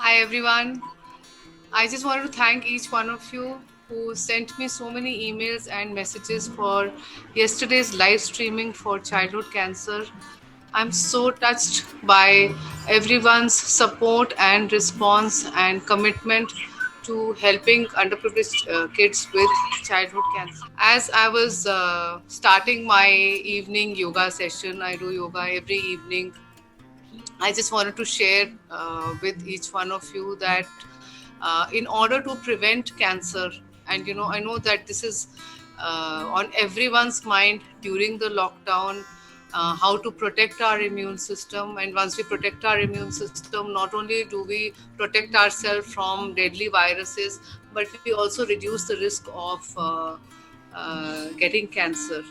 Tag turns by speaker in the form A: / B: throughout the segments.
A: Hi everyone. I just wanted to thank each one of you who sent me so many emails and messages for yesterday's live streaming for childhood cancer. I'm so touched by everyone's support and response and commitment to helping underprivileged kids with childhood cancer. As I was starting my evening yoga session, I do yoga every evening. I just wanted to share with each one of you that in order to prevent cancer, and I know that this is on everyone's mind during the lockdown, how to protect our immune system. And once we protect our immune system, not only do we protect ourselves from deadly viruses, but we also reduce the risk of getting cancer.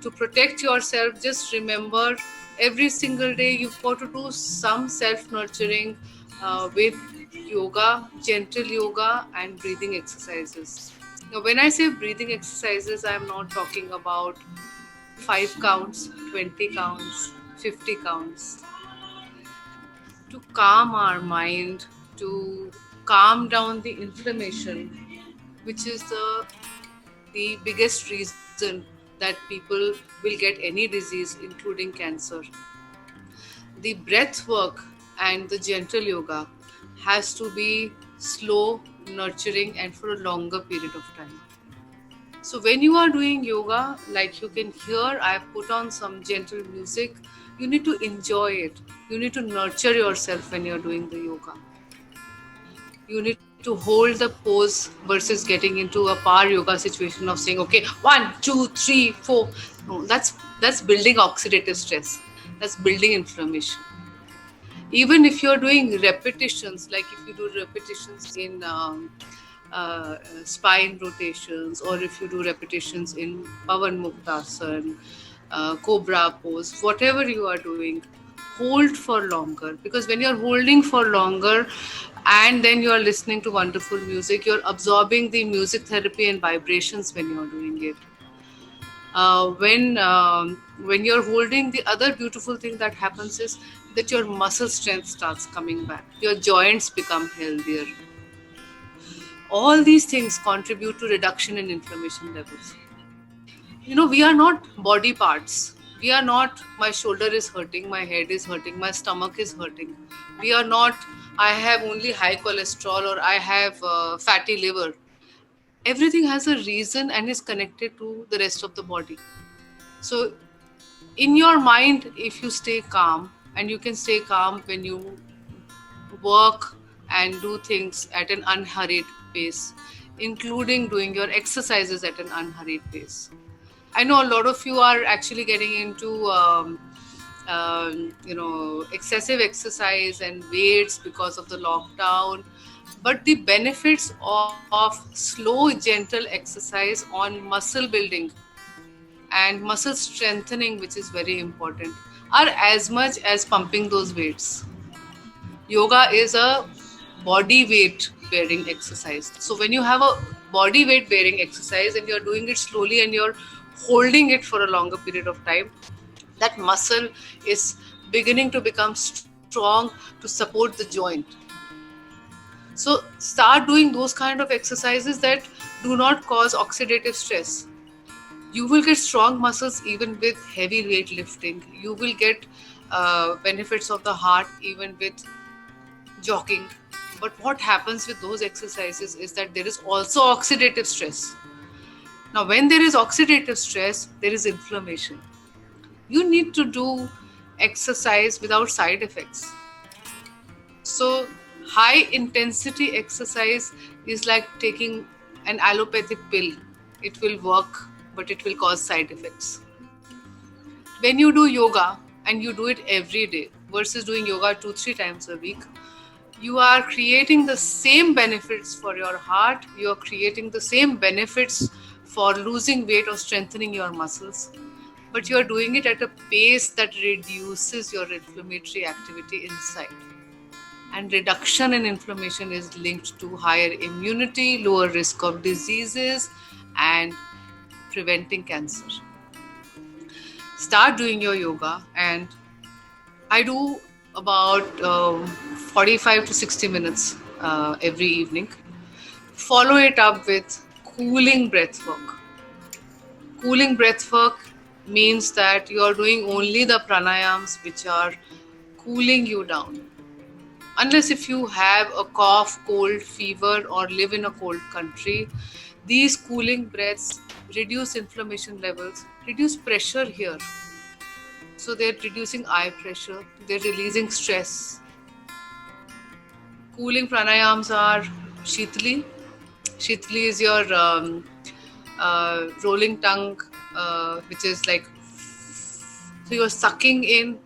A: To protect yourself, just remember every single day you've got to do some self nurturing with yoga, gentle yoga, and breathing exercises. Now, when I say breathing exercises, I'm not talking about 5 counts, 20 counts, 50 counts. To calm our mind, to calm down the inflammation, which is the biggest reason that people will get any disease, including cancer. The breath work and the gentle yoga has to be slow, nurturing, and for a longer period of time. So, when you are doing yoga, like you can hear, I have put on some gentle music. You need to enjoy it. You need to nurture yourself when you're doing the yoga. You need to hold the pose versus getting into a power yoga situation of saying, okay, 1 2 3 4. No, that's building oxidative stress. That's building inflammation. Even if you're doing repetitions, like if you do repetitions in spine rotations, or if you do repetitions in pavan muktasan, cobra pose, whatever you are doing, hold for longer, because when you're holding for longer and then you are listening to wonderful music, you're absorbing the music therapy and vibrations when you're doing it. When you're holding, the other beautiful thing that happens is that your muscle strength starts coming back, your joints become healthier. All these things contribute to reduction in inflammation levels. We are not body parts. We are not, my shoulder is hurting, my head is hurting, my stomach is hurting. We are not, I have only high cholesterol, or I have fatty liver. Everything has a reason and is connected to the rest of the body. So in your mind, if you stay calm, and you can stay calm when you work and do things at an unhurried pace, including doing your exercises at an unhurried pace. I know a lot of you are actually getting into excessive exercise and weights because of the lockdown, but the benefits of slow gentle exercise on muscle building and muscle strengthening, which is very important, are as much as pumping those weights. Yoga is a body weight bearing exercise. So when you have a body weight bearing exercise and you're doing it slowly and you're holding it for a longer period of time, that muscle is beginning to become strong to support the joint. So start doing those kind of exercises that do not cause oxidative stress. You will get strong muscles even with heavy weight lifting. You will get benefits of the heart even with jogging. But what happens with those exercises is that there is also oxidative stress. Now, when there is oxidative stress, there is inflammation. You need to do exercise without side effects. So, high intensity exercise is like taking an allopathic pill. It will work, but it will cause side effects. When you do yoga and you do it every day versus doing yoga 2-3 times a week, you are creating the same benefits for your heart, you are creating the same benefits for losing weight or strengthening your muscles, but you are doing it at a pace that reduces your inflammatory activity inside. And reduction in inflammation is linked to higher immunity, lower risk of diseases, and preventing cancer. Start doing your yoga, and I do about 45 to 60 minutes every evening. Follow it up with cooling breath work. Cooling breath work means that you are doing only the pranayams which are cooling you down. Unless if you have a cough, cold, fever, or live in a cold country, these cooling breaths reduce inflammation levels, reduce pressure here. So they're reducing eye pressure, they're releasing stress. Cooling pranayams are Shitali. Shitali is your rolling tongue, which is like, so you're sucking in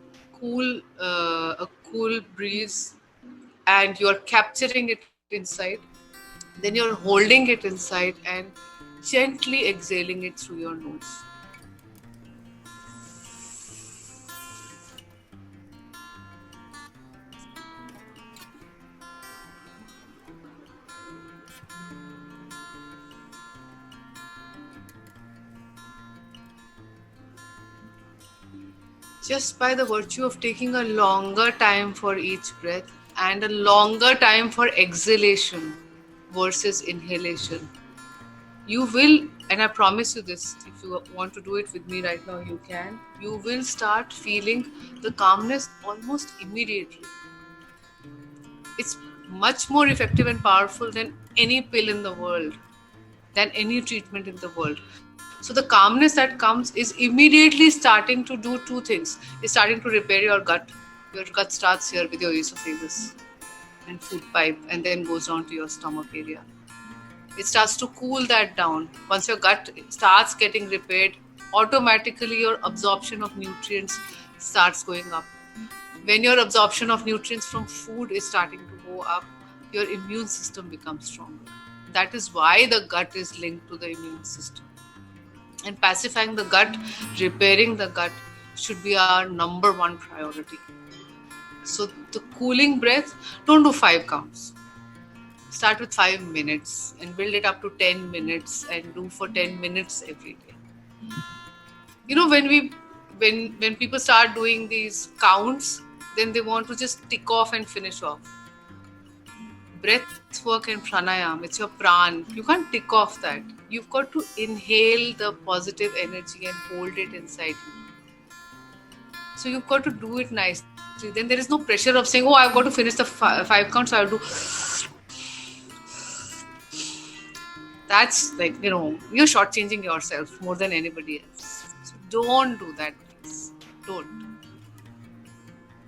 A: a cool breeze, and you're capturing it inside. Then you're holding it inside and gently exhaling it through your nose. Just by the virtue of taking a longer time for each breath and a longer time for exhalation versus inhalation, you will, and I promise you this, if you want to do it with me right now, you will start feeling the calmness almost immediately. It's much more effective and powerful than any pill in the world, than any treatment in the world. So the calmness that comes is immediately starting to do two things. It's starting to repair your gut. Your gut starts here with your esophagus and food pipe, and then goes down to your stomach area. It starts to cool that down. Once your gut starts getting repaired, automatically your absorption of nutrients starts going up. When your absorption of nutrients from food is starting to go up, your immune system becomes stronger. That is why the gut is linked to the immune system. And pacifying the gut, repairing the gut should be our number one priority. So the cooling breath, don't do 5 counts. Start with 5 minutes and build it up to 10 minutes and do for 10 minutes every day. You know, when people start doing these counts, then they want to just tick off and finish off. Breath work and pranayam, it's your pran. You can't tick off that. You've got to inhale the positive energy and hold it inside you. So you've got to do it nicely. Then there is no pressure of saying, oh, I've got to finish the 5 counts, so I'll do. That's like, you're shortchanging yourself more than anybody else. So don't do that, please. Don't.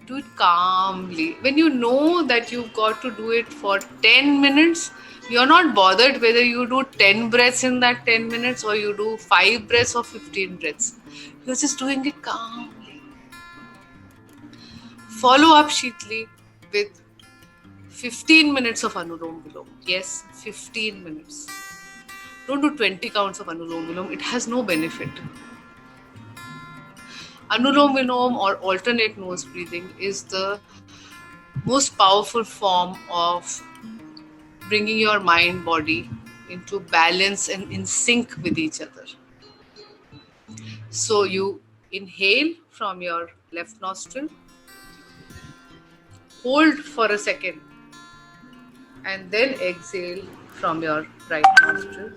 A: Do it calmly. When you know that you've got to do it for 10 minutes, you're not bothered whether you do 10 breaths in that 10 minutes or you do 5 breaths or 15 breaths. You're just doing it calmly. Follow up Shitali with 15 minutes of Anulom Vilom. Yes, 15 minutes. Don't do 20 counts of Anulom Vilom. It has no benefit. Anulom Vilom or alternate nose breathing is the most powerful form of bringing your mind body into balance and in sync with each other. So you inhale from your left nostril, hold for a second, and then exhale from your right nostril.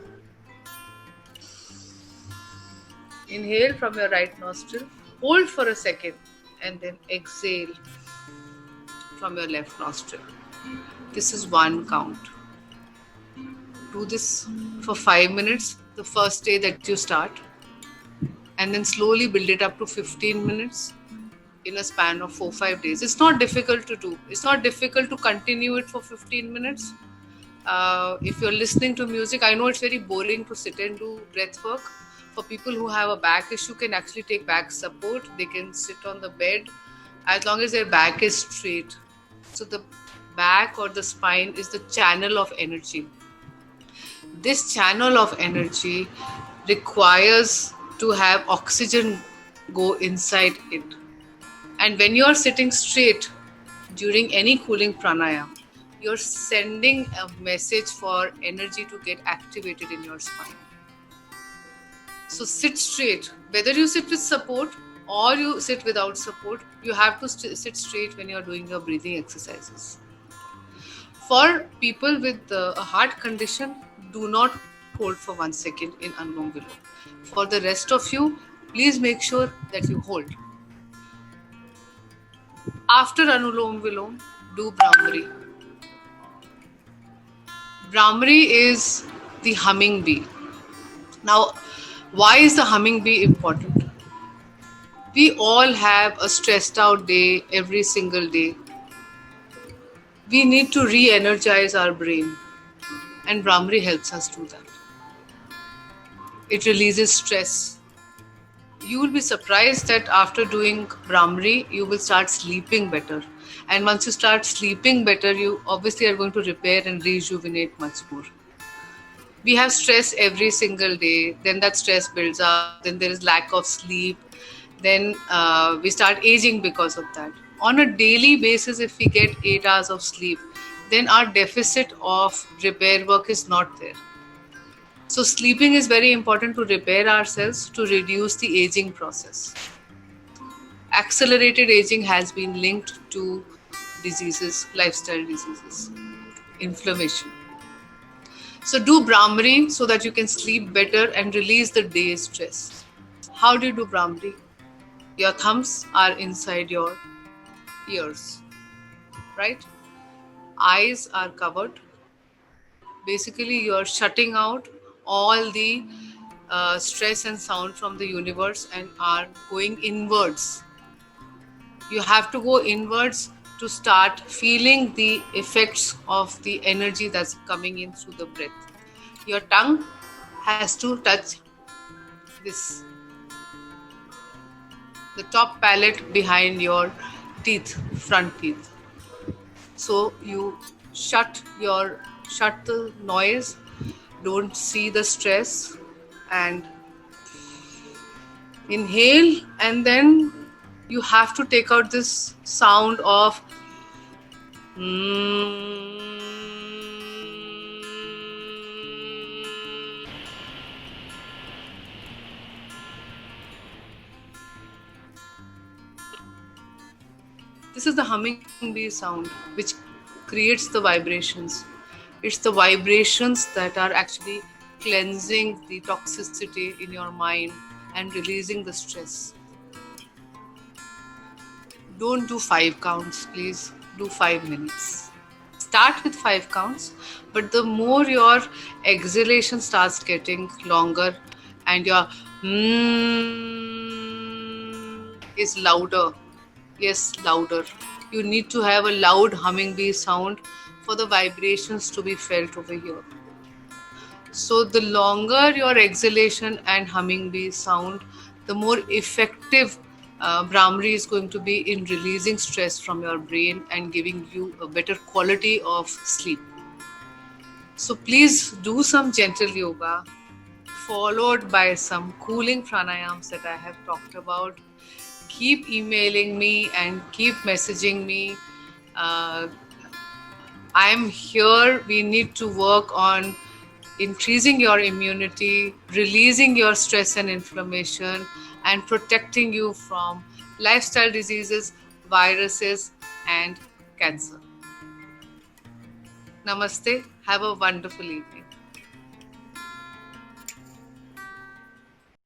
A: Inhale from your right nostril, hold for a second, and then exhale from your left nostril. This is 1 count. Do this for 5 minutes the first day that you start, and then slowly build it up to 15 minutes in a span of 4-5 days. It's not difficult to do. It's not difficult to continue it for 15 minutes. If you're listening to music, I know it's very boring to sit and do breath work. For people who have a back issue, can actually take back support. They can sit on the bed as long as their back is straight. So the back or the spine is the channel of energy. This channel of energy requires to have oxygen go inside it. And when you're sitting straight during any cooling pranayam, you're sending a message for energy to get activated in your spine. So sit straight. Whether you sit with support or you sit without support. You have to sit straight when you're doing your breathing exercises. For people with a heart condition, do not hold for 1 second in Anulom Vilom. For the rest of you, please make sure that you hold. After Anulom Vilom, do Brahmari. Brahmari is the humming bee. Now, why is the humming bee important? We all have a stressed out day every single day. We need to re energize our brain, and Brahmari helps us do that. It releases stress. You will be surprised that after doing Brahmari, you will start sleeping better. And once you start sleeping better, you obviously are going to repair and rejuvenate much more. We have stress every single day, then that stress builds up, then there is lack of sleep, then we start aging because of that. On a daily basis, if we get 8 hours of sleep, then our deficit of repair work is not there. So sleeping is very important to repair ourselves, to reduce the aging process. Accelerated aging has been linked to diseases, lifestyle diseases, inflammation. So do Brahmari so that you can sleep better and release the day's stress. How do you do Brahmari? Your thumbs are inside your ears, right? Eyes are covered. Basically, you are shutting out all the stress and sound from the universe and are going inwards. You have to go inwards to start feeling the effects of the energy that's coming in through the breath. Your tongue has to touch this, the top palate behind your teeth, front teeth. So you shut the noise, don't see the stress, and inhale, and then you have to take out this sound of this is the humming bee sound which creates the vibrations. It's the vibrations that are actually cleansing the toxicity in your mind and releasing the stress. Don't do 5 counts, please. Do 5 minutes. Start with 5 counts, but the more your exhalation starts getting longer and your is louder. Yes, louder. You need to have a loud humming bee sound for the vibrations to be felt over here. So the longer your exhalation and humming bee sound, the more effective Brahmari is going to be in releasing stress from your brain and giving you a better quality of sleep. So please do some gentle yoga followed by some cooling pranayams that I have talked about. Keep emailing me and keep messaging me. I am here. We need to work on increasing your immunity, releasing your stress and inflammation, and protecting you from lifestyle diseases, viruses, and cancer. Namaste. Have a wonderful evening.